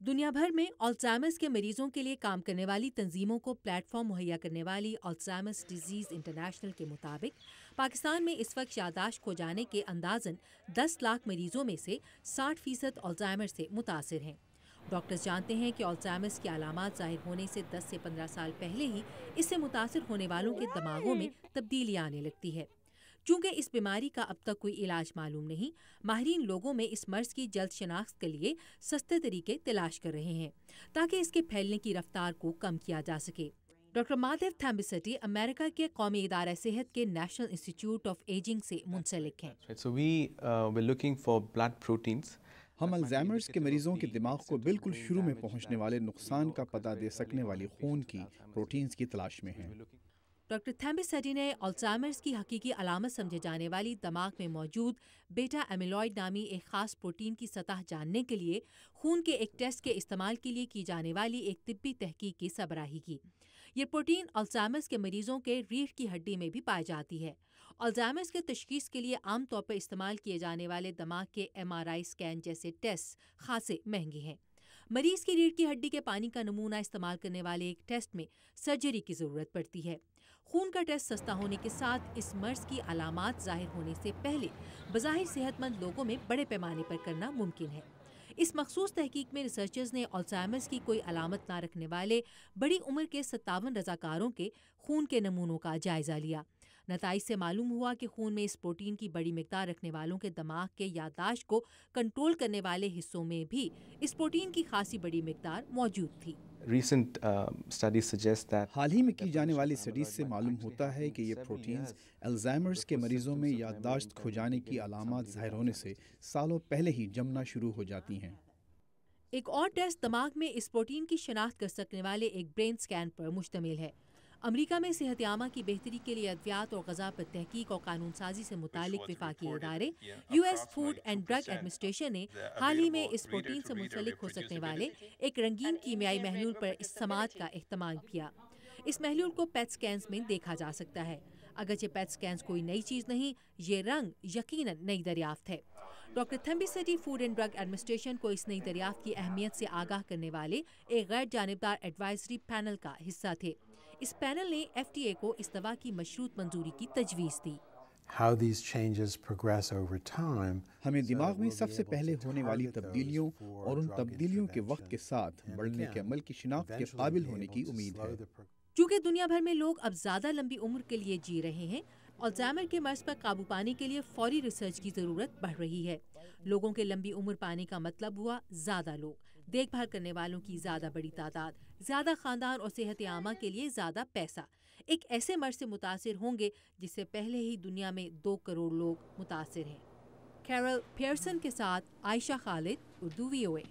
دنیا بھر میں الزائمرز کے مریضوں کے لیے کام کرنے والی تنظیموں کو پلیٹ فارم مہیا کرنے والی الزائمرز ڈیزیز انٹرنیشنل کے مطابق پاکستان میں اس وقت یادداشت کھو جانے کے اندازاً 10 لاکھ مریضوں میں سے 60% الزائمر سے متاثر ہیں۔ ڈاکٹرز جانتے ہیں کہ الزائمرز کی علامات ظاہر ہونے سے 10 سے 15 سال پہلے ہی اس سے متاثر ہونے والوں کے دماغوں میں تبدیلی آنے لگتی ہے۔ چونکہ اس بیماری کا اب تک کوئی علاج معلوم نہیں، ماہرین لوگوں میں اس مرض کی جلد شناخت کے لیے سستے طریقے تلاش کر رہے ہیں تاکہ اس کے پھیلنے کی رفتار کو کم کیا جا سکے۔ ڈاکٹر مادھو تھامبیسٹی امریکہ کے قومی ادارہ صحت کے نیشنل انسٹی ٹیوٹ آف ایجنگ سے منسلک ہیں۔ ہم الزائمرز کے مریضوں کے دماغ کو بالکل شروع میں پہنچنے والے نقصان کا پتہ دے سکنے والی خون کی پروٹینز کی تلاش میں ہیں۔ ڈاکٹر تھامبیسٹی نے الزائمرز کی حقیقی علامت سمجھے جانے والی دماغ میں موجود بیٹا ایمیلوئڈ نامی ایک خاص پروٹین کی سطح جاننے کے لیے خون کے ایک ٹیسٹ کے استعمال کے لیے کی جانے والی ایک طبی تحقیق کی سربراہی کی۔ یہ پروٹین الزائمرز کے مریضوں کے ریڑھ کی ہڈی میں بھی پائی جاتی ہے۔ الزائمرز کے تشخیص کے لیے عام طور پر استعمال کیے جانے والے دماغ کے MRI اسکین جیسے ٹیسٹ خاصے مہنگے ہیں۔ مریض کی ریڑھ کی ہڈی کے پانی کا نمونہ استعمال کرنے والے ایک ٹیسٹ میں سرجری کی ضرورت پڑتی ہے۔ خون کا ٹیسٹ سستا ہونے کے ساتھ اس مرض کی علامات ظاہر ہونے سے پہلے بظاہر صحت مند لوگوں میں بڑے پیمانے پر کرنا ممکن ہے۔ اس مخصوص تحقیق میں ریسرچرز نے الزائمرز کی کوئی علامت نہ رکھنے والے بڑی عمر کے 57 رضاکاروں کے خون کے نمونوں کا جائزہ لیا۔ نتائج سے معلوم ہوا کہ خون میں اس پروٹین کی بڑی مقدار رکھنے والوں کے دماغ کے یادداشت کو کنٹرول کرنے والے حصوں میں بھی اس پروٹین کی خاصی بڑی مقدار موجود تھی۔ حال ہی میں کی جانے والی اسٹڈیز سے معلوم ہوتا ہے کہ یہ پروٹینز الزائمرز کے مریضوں میں یادداشت کھو جانے کی علامات ظاہر ہونے سے سالوں پہلے ہی جمنا شروع ہو جاتی ہیں۔ ایک اور ٹیسٹ دماغ میں اس پروٹین کی شناخت کر سکنے والے ایک برین سکین پر مشتمل ہے۔ امریکہ میں صحت عامہ کی بہتری کے لیے ادویات اور غذا پر تحقیق اور قانون سازی سے متعلق وفاقی ادارے US food and drug administration نے حال ہی میں اس پروٹین سے منسلک ہو سکنے والے ایک رنگین کیمیائی محلول پر اس سماعت کا اہتمام کیا۔ اس محلول کو پیٹ سکینز میں دیکھا جا سکتا ہے۔ اگرچہ پیٹ سکینز کوئی نئی چیز نہیں، یہ رنگ یقیناً نئی دریافت ہے۔ ڈاکٹر تھامبیسٹی فوڈ اینڈ ڈرگ ایڈمنسٹریشن کو اس نئی دریافت کی اہمیت سے آگاہ کرنے والے ایک غیر جانبدار ایڈوائزری پینل کا حصہ تھے۔ اس پینل نے FDA کو اس دوا کی مشروط منظوری کی تجویز دی۔ ہمیں دماغ میں سب سے پہلے ہونے والی تبدیلیوں اور ان تبدیلیوں کے وقت کے ساتھ بڑھنے کے عمل کی شناخت کے قابل ہونے کی امید ہے۔ چونکہ دنیا بھر میں لوگ اب زیادہ لمبی عمر کے لیے جی رہے ہیں، الزائمر کے مرض پر قابو پانے کے لیے فوری ریسرچ کی ضرورت بڑھ رہی ہے۔ لوگوں کے لمبی عمر پانے کا مطلب ہوا زیادہ لوگ، دیکھ بھال کرنے والوں کی زیادہ بڑی تعداد، زیادہ خاندان اور صحت عامہ کے لیے زیادہ پیسہ۔ ایک ایسے مرض سے متاثر ہوں گے جس سے پہلے ہی دنیا میں 2 کروڑ لوگ متاثر ہیں۔ کیرل پیئرسن کے ساتھ عائشہ خالد، اردو VOA۔